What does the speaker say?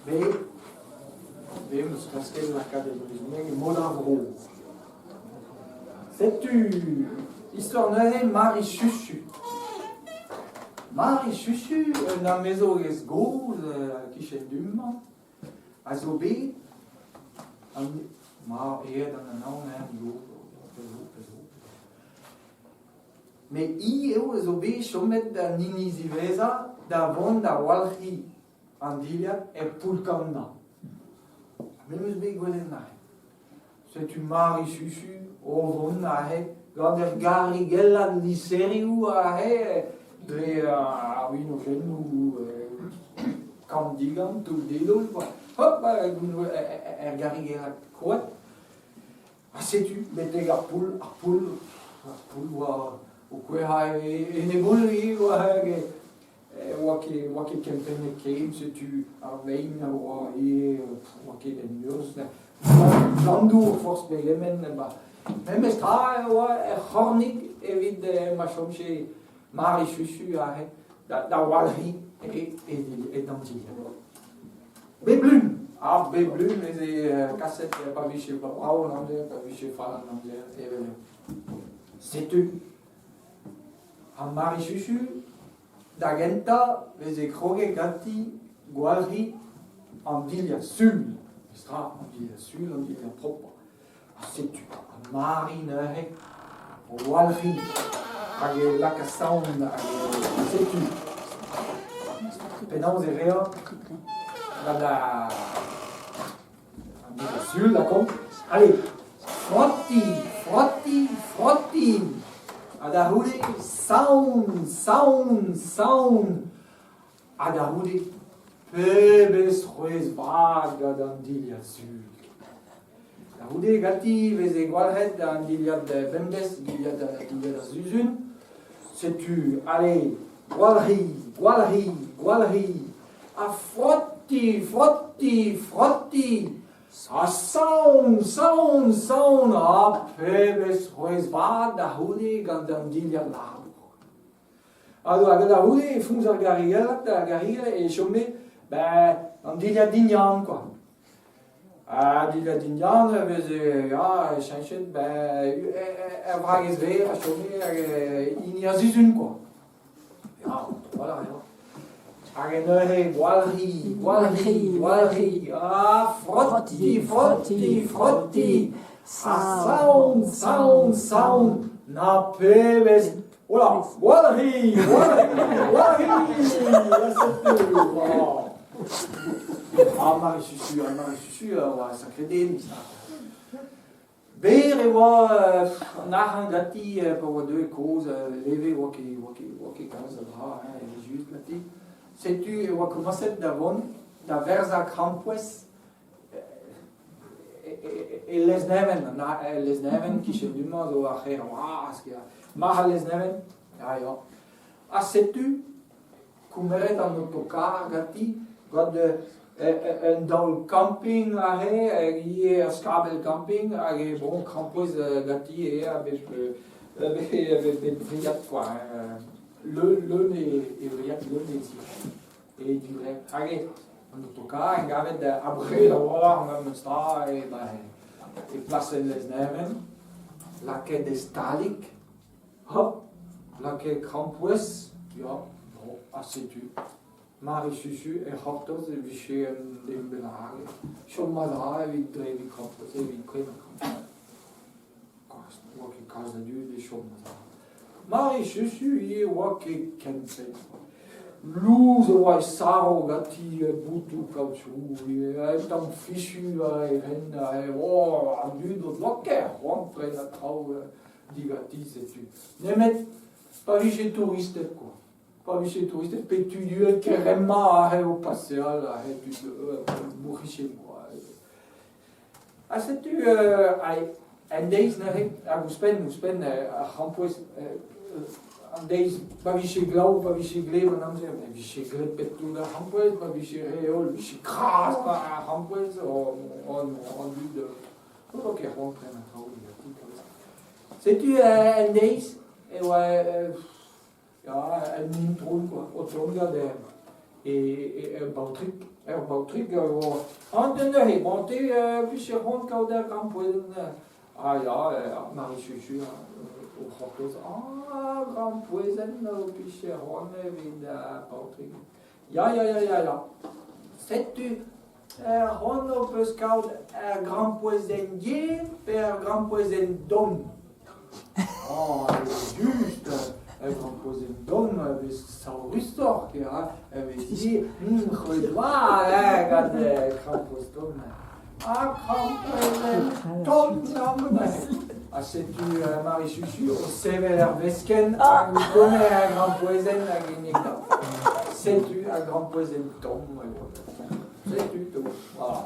Vemos casquet la categorie Modavro. C'est-tu histoire de Marie Chuchu. Marie Chuchu, na maison est goz, qui chez Duma. Azobé, ma dans un nom, mais eu azobé, chomet da Niniziveza, da von da Walchi, Andilia et Pulcana. Même je vais c'est une Marie Chuchu, au von, quand der Garigella di Seriou, oui, nos jeunes, comme digam, tout dédole, hop, Garigella, quoi? Ah, sais-tu, mettez à poule, ou quoi, et ne boule, Waki campagne came, sais-tu, Arvein, Waki den News, Landour, force Belemen, même Estra, Hornig, évid, Machom chez Marie Chuchu, da Walri, et Dantil. Beblum, Beblum, les cassettes, pas vu chez Brau, pas vu chez Fall, sais-tu, Marie Chuchu, D'Agenta, les croquets gatti, Gualri, Andilia sul. Stra, Andilia sul, Andilia propre. C'est-tu, Marine, Gualri, Age la Cassaun, sais-tu. Pénance et rien. La Andilia sul, d'accord. Allez, frotti. Adahude, sound. Adahude, pebes rues vaga d'Andilia sul. Adahude gatti, vez igualhet d'Andilia de Bendes, Gilia de Zuzun. C'est-tu, allez, Gualri. A frotti. A sound, a pebes rues vaga d'Ahude d'Andilia l'arbre. Alors, da Hude, fungs ar garrigella, et chômé, Andilia dignan, quoi. Andilia dignan, chanchet, vrages ver, chômé, inia zizun, quoi. Voilà, Gualri, frotti, sound, na pebes. Voilà, Walri, Marie Chuchu, sacré délice. Ber nahan gatti, pour deux causes, lever, waki, cause, juste gatti. Sais-tu, commencer d'avant, da versa crampues, et les neven, qui chez du monde, ou à faire, Maha les neven, sais-tu, kumeret dans l'autocar, gatti, quand dans le camping, il y a un scabel camping, il y a bon campus gatti, et avec brillat, quoi. Le est brillat, le et du vrai. Dans l'autocar, il y avait des abris, là, même ça, et placer les neven, la quai des stalik. Hop, la que Krampus, sais-tu. Marie Chuchu et Hortos et Vichy dem Belage. Schon Madra et Drevi Krampus et Vicré Krampus. Waki Casa Dieu et Schon Madra. Marie Chuchu y est Waki Kense. Luz ou Saro Gatti, Boutou Caoutchouc, et un fichu, et un dieu de Locker, rentre la trau. Digati, sais-tu. Ne met pas chez touriste, quoi. Pas chez touriste, pétudieux, carrément, au passé, tu mourir chez moi. Sais-tu, en deze, vous spend, rampoues, en deze, pas chez Glau, pas chez Glé, pas chez Glé, pétou, rampoues, pas chez Réol, pas chez Kras, rampoues, on dit de. Ok, rentre la trau. Sais-tu, en deze, un tron, quoi, au tron, Bautrik, an den monté puis rond quand der grand poison. Ah ja, Marie Chuchu, au Hortos, grand poison, puis rond vid Bautrik. Ja. Sais-tu, rond peut scout grand poison dieu, per grand poison don. Oh, juste. Grand poison don, bis Sauristor, ja, die, regarde, grand poison don. Grand poison don, c'est-tu Marie Chuchu, au Sévère Vesken, vous connaissez un grand poison à Guinéa. C'est-tu un grand poison don, c'est-tu tout, voilà.